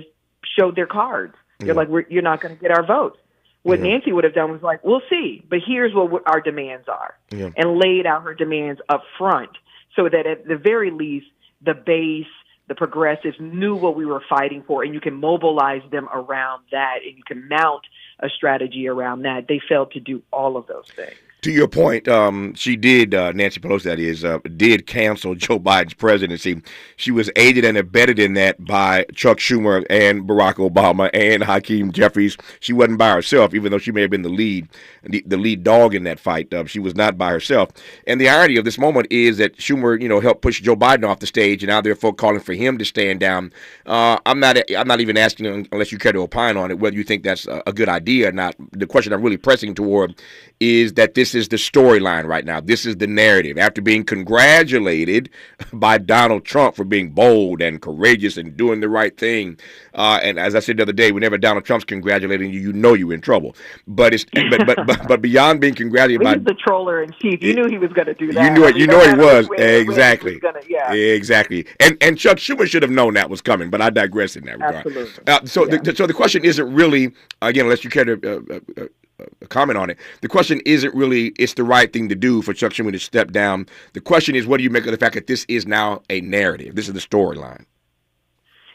showed their cards. They're like, you're not going to get our votes. What Nancy would have done was like, we'll see, but here's what our demands are, and laid out her demands up front so that at the very least, the base, the progressives knew what we were fighting for, and you can mobilize them around that, and you can mount a strategy around that. They failed to do all of those things. To your point, she did, Nancy Pelosi, that is, did cancel Joe Biden's presidency. She was aided and abetted in that by Chuck Schumer and Barack Obama and Hakeem Jeffries. She wasn't by herself, even though she may have been the lead dog in that fight. She was not by herself. And the irony of this moment is that Schumer, helped push Joe Biden off the stage, and now they're folk calling for him to stand down. I'm not even asking, unless you care to opine on it, whether you think that's a good idea or not. The question I'm really pressing toward is that this is the storyline right now. This is the narrative. After being congratulated by Donald Trump for being bold and courageous and doing the right thing, and as I said the other day, whenever Donald Trump's congratulating you, you're in trouble. But it's but beyond being congratulated by, he's the troller in chief. You knew he was going to do that. You know he was. Exactly. Exactly. And Chuck Schumer should have known that was coming. But I digress in that regard. Absolutely. So the question isn't really, again, unless you care to comment on it. The question isn't really, it's the right thing to do for Chuck Schumer to step down. The question is, what do you make of the fact that this is now a narrative? This is the storyline.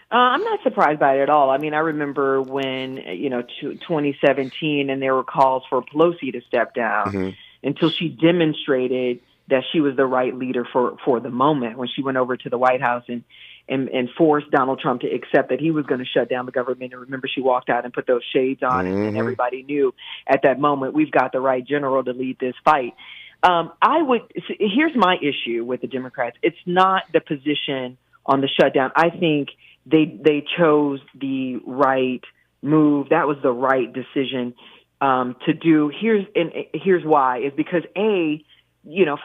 I'm not surprised by it at all. I mean, I remember when, 2017, and there were calls for Pelosi to step down until she demonstrated that she was the right leader for the moment, when she went over to the White House and forced Donald Trump to accept that he was going to shut down the government. And remember, she walked out and put those shades on, and everybody knew at that moment, we've got the right general to lead this fight. Here's my issue with the Democrats. It's not the position on the shutdown. I think they chose the right move. That was the right decision to do. Here's why, is because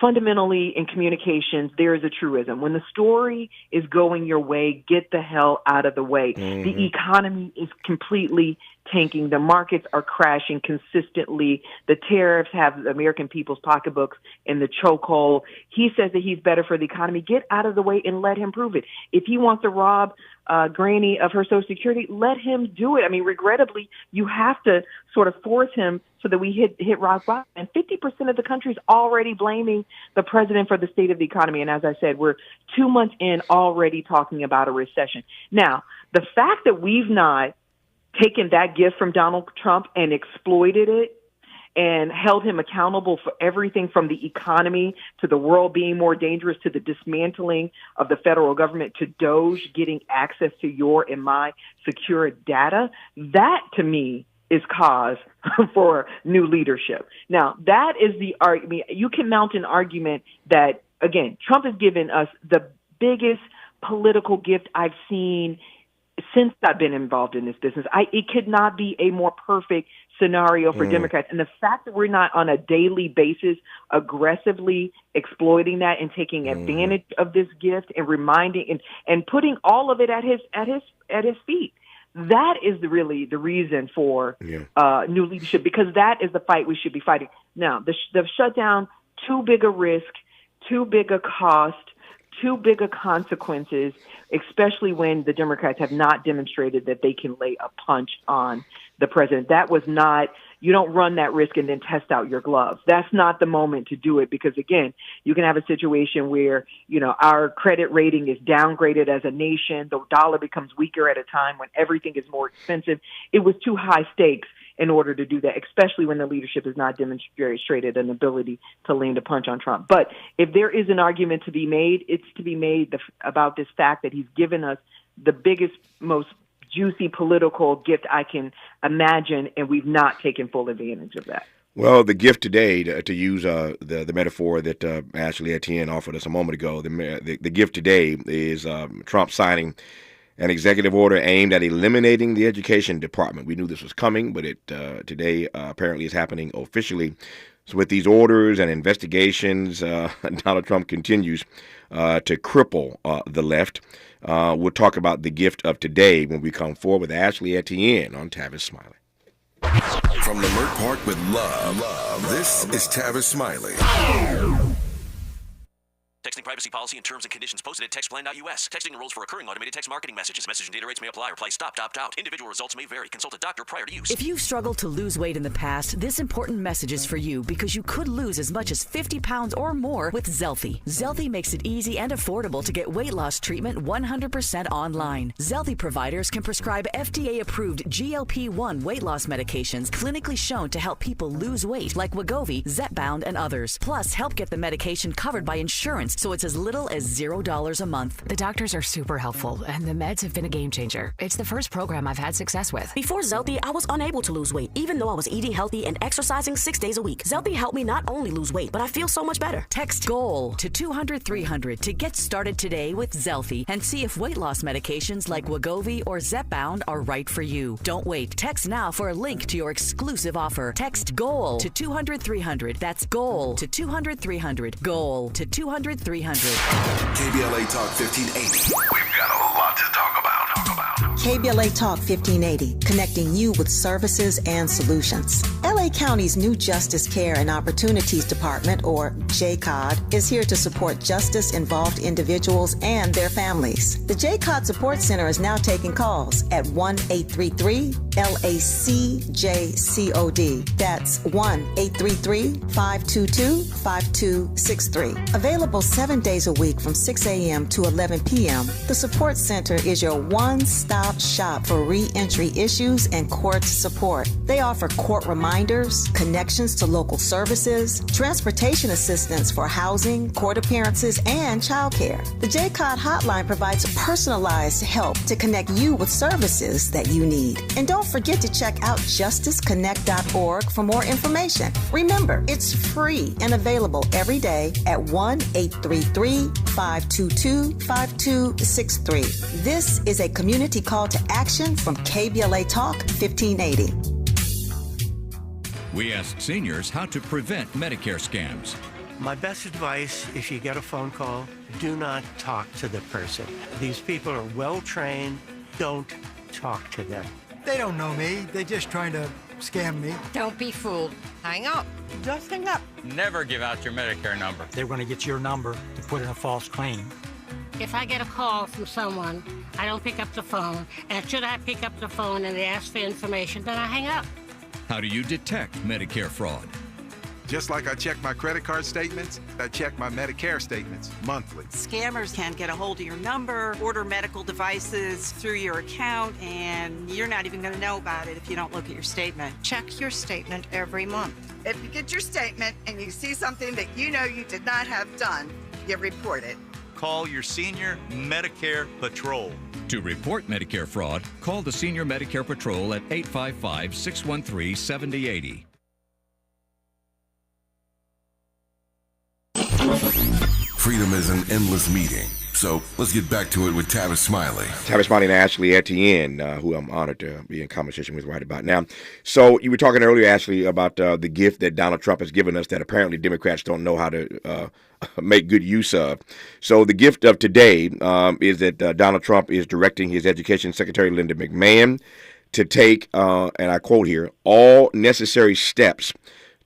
fundamentally in communications, there is a truism. When the story is going your way, get the hell out of the way. The economy is completely tanking. The markets are crashing consistently. The tariffs have the American people's pocketbooks in the chokehold. He says that he's better for the economy. Get out of the way and let him prove it. If he wants to rob Granny of her Social Security, let him do it. I mean, regrettably, you have to sort of force him so that we hit rock bottom. And 50% of the country is already blaming the president for the state of the economy. And as I said, we're 2 months in already talking about a recession. Now, the fact that we've not taken that gift from Donald Trump and exploited it and held him accountable for everything from the economy to the world being more dangerous to the dismantling of the federal government to DOJ getting access to your and my secure data, that to me is cause for new leadership. Now, that is the argument. You can mount an argument that, again, Trump has given us the biggest political gift I've seen since I've been involved in this business. It could not be a more perfect scenario for Democrats. And the fact that we're not on a daily basis aggressively exploiting that and taking advantage of this gift and reminding and putting all of it at his feet, that is really the reason for new leadership, because that is the fight we should be fighting. Now, the shutdown, too big a risk, too big a cost, too big a consequences, especially when the Democrats have not demonstrated that they can lay a punch on the president. That was not, you don't run that risk and then test out your gloves. That's not the moment to do it, because, again, you can have a situation where, our credit rating is downgraded as a nation. The dollar becomes weaker at a time when everything is more expensive. It was too high stakes. in order to do that, especially when the leadership has not demonstrated an ability to land a punch on Trump. But if there is an argument to be made, it's to be made about this fact that he's given us the biggest, most juicy political gift I can imagine, and we've not taken full advantage of that. Well, the gift today, to use the metaphor that Ashley Etien offered us a moment ago, the gift today is Trump signing an executive order aimed at eliminating the education department. We knew this was coming, but it today apparently is happening officially. So with these orders and investigations, Donald Trump continues to cripple the left. We'll talk about the gift of today when we come forward with Ashley Etien on Tavis Smiley. From Lamert Park with love, this is Tavis Smiley. Texting privacy policy and terms and conditions posted at textplan.us. Texting enrolls for recurring automated text marketing messages. Message and data rates may apply or stop, opt out. Individual results may vary. Consult a doctor prior to use. If you've struggled to lose weight in the past, this important message is for you because you could lose as much as 50 pounds or more with Zelfie. Zelfie makes it easy and affordable to get weight loss treatment 100% online. Zelfie providers can prescribe FDA-approved GLP-1 weight loss medications clinically shown to help people lose weight like Wegovy, Zepbound, and others. Plus, help get the medication covered by insurance so it's as little as $0 a month. The doctors are super helpful, and the meds have been a game changer. It's the first program I've had success with. Before Zelfie, I was unable to lose weight, even though I was eating healthy and exercising 6 days a week. Zelfie helped me not only lose weight, but I feel so much better. Text GOAL to 200-300 to get started today with Zelfie and see if weight loss medications like Wegovy or Zepbound are right for you. Don't wait. Text now for a link to your exclusive offer. Text GOAL to 200-300. That's GOAL to 200-300. GOAL to 200-300. KBLA Talk 1580. We've got a lot to talk about. KBLA Talk 1580, connecting you with services and solutions. LA County's new Justice Care and Opportunities Department, or JCOD, is here to support justice-involved individuals and their families. The JCOD Support Center is now taking calls at 1-833-LACJCOD. That's 1-833-522-5263. Available 7 days a week from 6 a.m. to 11 p.m., the Support Center is your one-stop shop for re-entry issues and court support. They offer court reminders, connections to local services, transportation assistance for housing, court appearances, and childcare. The JCOD hotline provides personalized help to connect you with services that you need. And don't forget to check out justiceconnect.org for more information. Remember, it's free and available every day at 1-833-522-5263. This is a community call to action from KBLA Talk 1580. We asked seniors how to prevent Medicare scams. My best advice, if you get a phone call, do not talk to the person. These people are well trained. Don't talk to them. They don't know me. They're just trying to scam me. Don't be fooled. Hang up. Just hang up. Never give out your Medicare number. They're going to get your number to put in a false claim. If I get a call from someone, I don't pick up the phone. And should I pick up the phone and they ask for information, then I hang up. How do you detect Medicare fraud? Just like I check my credit card statements, I check my Medicare statements monthly. Scammers can get a hold of your number, order medical devices through your account, and you're not even going to know about it if you don't look at your statement. Check your statement every month. If you get your statement and you see something that you know you did not have done, you report it. Call your senior Medicare Patrol. To report Medicare fraud, call the Senior Medicare Patrol at 855-613-7080. Freedom is an endless meeting. So let's get back to it with Tavis Smiley. Tavis Smiley and Ashley Etien, who I'm honored to be in conversation with right about now. So you were talking earlier, Ashley, about the gift that Donald Trump has given us that apparently Democrats don't know how to make good use of. So the gift of today is that Donald Trump is directing his Education Secretary, Linda McMahon, to take, and I quote here, all necessary steps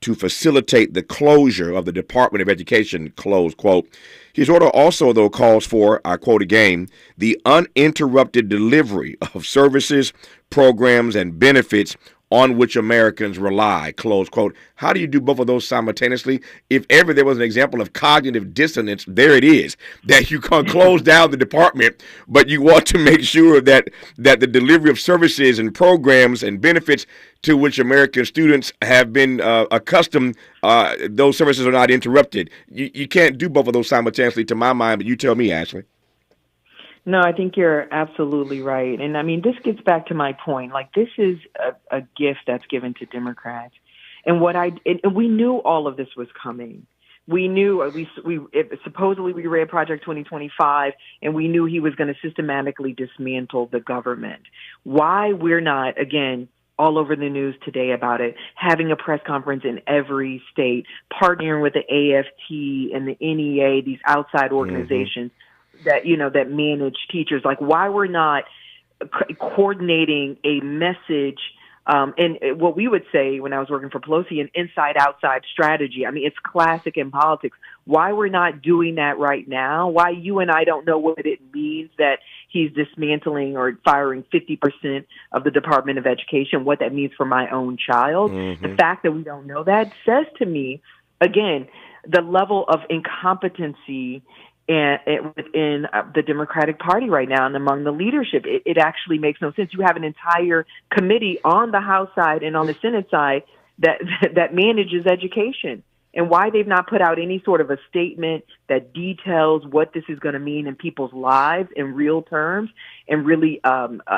to facilitate the closure of the Department of Education, close quote. His order also, though, calls for, I quote again, the uninterrupted delivery of services, programs, and benefits on which Americans rely, close quote. How do you do both of those simultaneously? If ever there was an example of cognitive dissonance, there it is, that you can close down the department, but you want to make sure that the delivery of services and programs and benefits to which American students have been accustomed, those services are not interrupted. You can't do both of those simultaneously, to my mind, but you tell me, Ashley. No, I think you're absolutely right. And I mean, this gets back to my point. Like, this is a gift that's given to Democrats. And we knew all of this was coming. We knew, at least supposedly we read Project 2025, and we knew he was going to systematically dismantle the government. Why we're not, again, all over the news today about it, having a press conference in every state, partnering with the AFT and the NEA, these outside organizations that manage teachers, like why we're not coordinating a message, and what we would say when I was working for Pelosi, an inside-outside strategy. I mean, it's classic in politics. Why we're not doing that right now, why you and I don't know what it means that he's dismantling or firing 50% of the Department of Education, what that means for my own child. The fact that we don't know that says to me, again, the level of incompetency within the Democratic Party right now and among the leadership. It actually makes no sense. You have an entire committee on the House side and on the Senate side that manages education. And why they've not put out any sort of a statement that details what this is going to mean in people's lives in real terms and really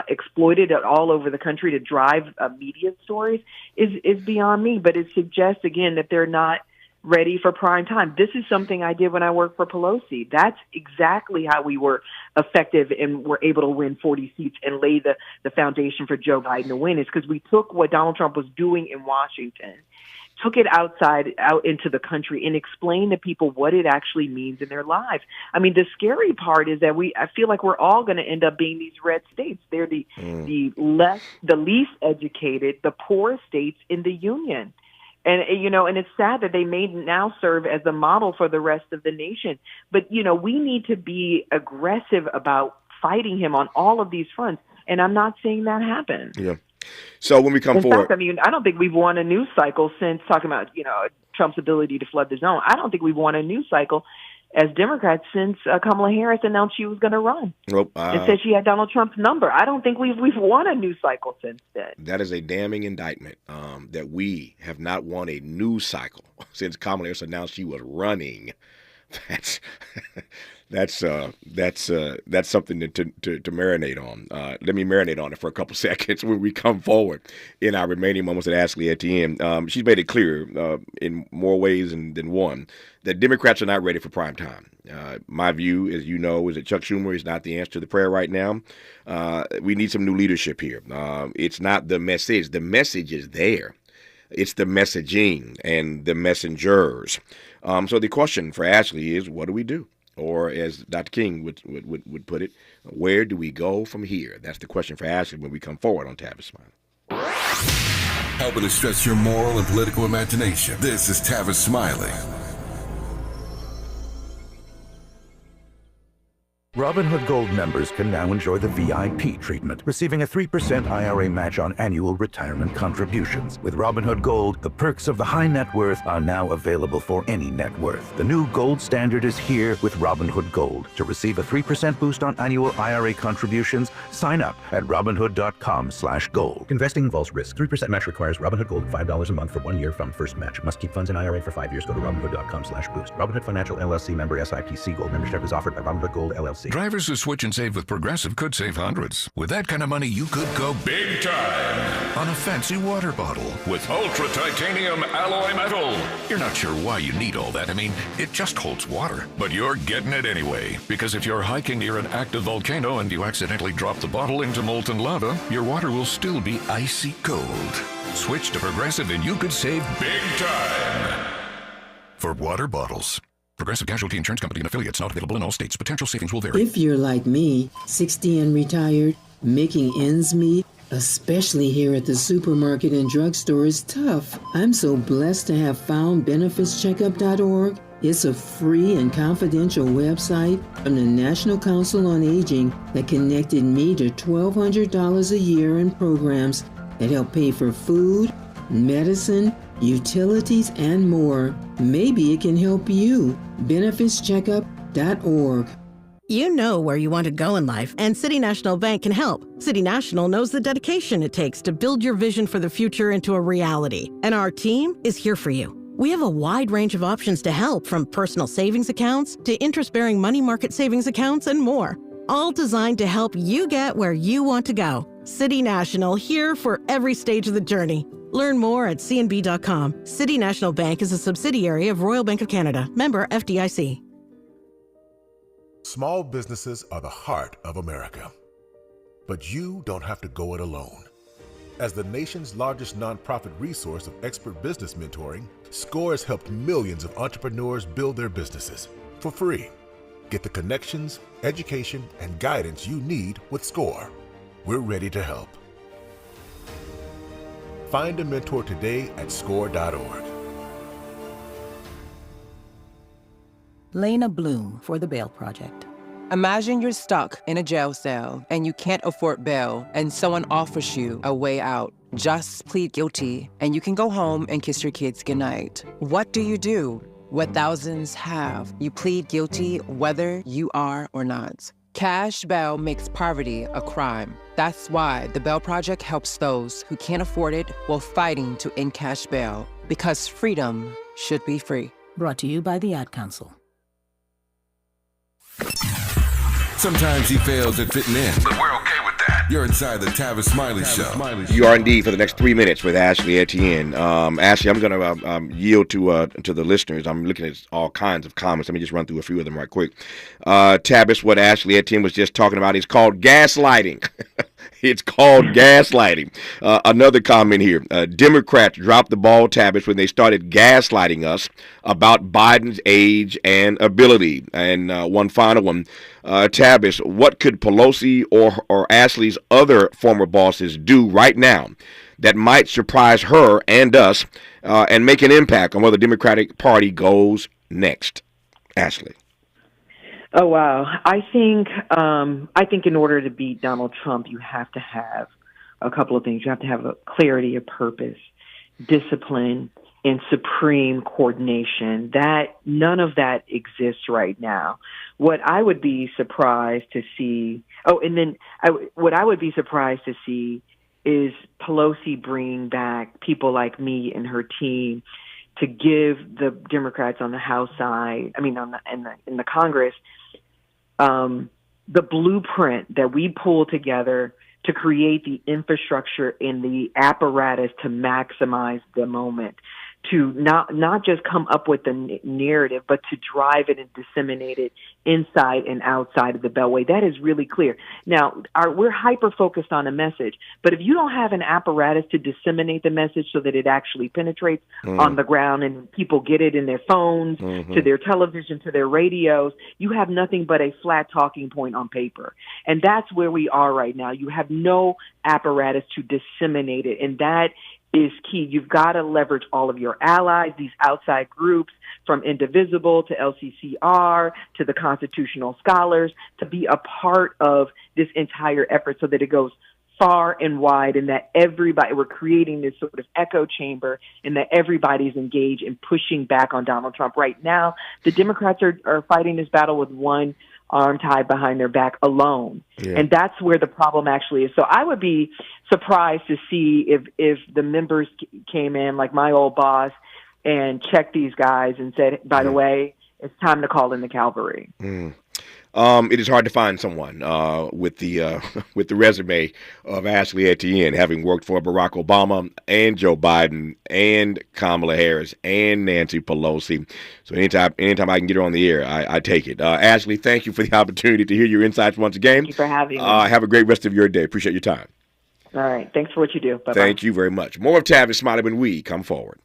exploited it all over the country to drive media stories is beyond me. But it suggests, again, that they're not ready for prime time. This is something I did when I worked for Pelosi. That's exactly how we were effective and were able to win 40 seats and lay the foundation for Joe Biden to win, is because we took what Donald Trump was doing in Washington, took it out into the country and explained to people what it actually means in their lives. I mean, the scary part is that I feel like we're all going to end up being these red states. They're the least educated, the poorest states in the union. And, and it's sad that they may now serve as a model for the rest of the nation. But, we need to be aggressive about fighting him on all of these fronts. And I'm not seeing that happen. Yeah. So when we come forward. In fact, I mean, I don't think we've won a news cycle since talking about, Trump's ability to flood the zone. I don't think we've won a news cycle as Democrats since Kamala Harris announced she was going to run and said she had Donald Trump's number. I don't think we've won a news cycle since then. That is a damning indictment that we have not won a news cycle since Kamala Harris announced she was running. That's something to marinate on. Let me marinate on it for a couple seconds when we come forward in our remaining moments at Ashley Etien. She's made it clear in more ways than one that Democrats are not ready for prime time. My view, as you know, is that Chuck Schumer is not the answer to the prayer right now. We need some new leadership here. It's not the message. The message is there. It's the messaging and the messengers. So the question for Ashley is, what do we do? Or as Dr. King would put it, where do we go from here? That's the question for Ashley when we come forward on Tavis Smiley. Helping to stretch your moral and political imagination. This is Tavis Smiley. Robinhood Gold members can now enjoy the VIP treatment, receiving a 3% IRA match on annual retirement contributions. With Robinhood Gold, the perks of the high net worth are now available for any net worth. The new gold standard is here with Robinhood Gold. To receive a 3% boost on annual IRA contributions, sign up at Robinhood.com/gold. Investing involves risk. 3% match requires Robinhood Gold $5 a month for 1 year from first match. Must keep funds in IRA for 5 years. Go to Robinhood.com/boost. Robinhood Financial LLC member SIPC. Gold membership is offered by Robinhood Gold LLC. Drivers who switch and save with Progressive could save hundreds. With that kind of money, you could go big time on a fancy water bottle with ultra titanium alloy metal. You're not sure why you need all that. I mean, it just holds water. But you're getting it anyway. Because if you're hiking near an active volcano and you accidentally drop the bottle into molten lava, your water will still be icy cold. Switch to Progressive and you could save big time. For water bottles. Progressive Casualty Insurance Company and affiliates, not available in all states. Potential savings will vary. If you're like me, 60 and retired, making ends meet, especially here at the supermarket and drugstore, is tough. I'm so blessed to have found benefitscheckup.org. It's a free and confidential website from the National Council on Aging that connected me to $1,200 a year in programs that help pay for food, medicine, utilities, and more. Maybe it can help you. BenefitsCheckup.org. You know where you want to go in life, and City National Bank can help. City National knows the dedication it takes to build your vision for the future into a reality, and our team is here for you. We have a wide range of options to help, from personal savings accounts to interest-bearing money market savings accounts and more, all designed to help you get where you want to go. City National, here for every stage of the journey. Learn more at cnb.com. City National Bank is a subsidiary of Royal Bank of Canada, member FDIC. Small businesses are the heart of America. But you don't have to go it alone. As the nation's largest nonprofit resource of expert business mentoring, SCORE has helped millions of entrepreneurs build their businesses for free. Get the connections, education, and guidance you need with SCORE. We're ready to help. Find a mentor today at score.org. Lena Bloom for the Bail Project. Imagine you're stuck in a jail cell and you can't afford bail, and someone offers you a way out. Just plead guilty and you can go home and kiss your kids goodnight. What do? What thousands have. You plead guilty whether you are or not. Cash bail makes poverty a crime. That's why the Bail Project helps those who can't afford it while fighting to end cash bail, because freedom should be free. Brought to you by the Ad Council. Sometimes he fails at fitting in, but we're okay with that. You're inside the Tavis Smiley Show. You are indeed for the next 3 minutes with Ashley Etien. Ashley, I'm going to yield to the listeners. I'm looking at all kinds of comments. Let me just run through a few of them right quick. Tavis, what Ashley Etien was just talking about is called gaslighting. It's called gaslighting. Another comment here. Democrats dropped the ball, Tavis, when they started gaslighting us about Biden's age and ability. And one final one. Tavis, what could Pelosi or Ashley's other former bosses do right now that might surprise her and us and make an impact on where the Democratic Party goes next? Ashley. Oh, wow. I think in order to beat Donald Trump, you have to have a couple of things. You have to have a clarity of purpose, discipline, and supreme coordination. That none of that exists right now. What I would be surprised to see, what I would be surprised to see is Pelosi bringing back people like me and her team to give the Democrats on the House side, in the Congress, the blueprint that we pull together to create the infrastructure and the apparatus to maximize the moment, to not just come up with the narrative, but to drive it and disseminate it inside and outside of the Beltway. That is really clear. Now, we're hyper-focused on a message, but if you don't have an apparatus to disseminate the message so that it actually penetrates on the ground and people get it in their phones, to their television, to their radios, you have nothing but a flat talking point on paper. And that's where we are right now. You have no apparatus to disseminate it, and that is key. You've got to leverage all of your allies, these outside groups, from Indivisible to LCCR to the Constitutional Scholars, to be a part of this entire effort so that it goes far and wide, and that we're creating this sort of echo chamber, and that everybody's engaged in pushing back on Donald Trump. Right now, the Democrats are fighting this battle with one arm tied behind their back alone. Yeah. And that's where the problem actually is. So I would be surprised to see if the members came in, like my old boss, and checked these guys and said, by the way, it's time to call in the cavalry. It is hard to find someone with the resume of Ashley Etien, having worked for Barack Obama and Joe Biden and Kamala Harris and Nancy Pelosi. So anytime I can get her on the air, I take it. Ashley, thank you for the opportunity to hear your insights once again. Thank you for having me. Have a great rest of your day. Appreciate your time. All right. Thanks for what you do. Bye-bye. Thank you very much. More of Tavis Smiley when we come forward.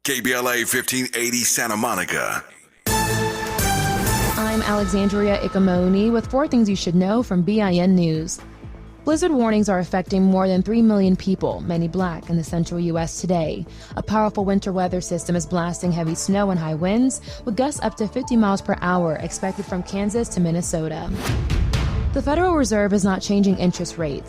KBLA 1580 Santa Monica. I'm Alexandria Ikamoni with 4 things you should know from BIN News. Blizzard warnings are affecting more than 3 million people, many black, in the central U.S. today. A powerful winter weather system is blasting heavy snow and high winds, with gusts up to 50 miles per hour expected from Kansas to Minnesota. The Federal Reserve is not changing interest rates.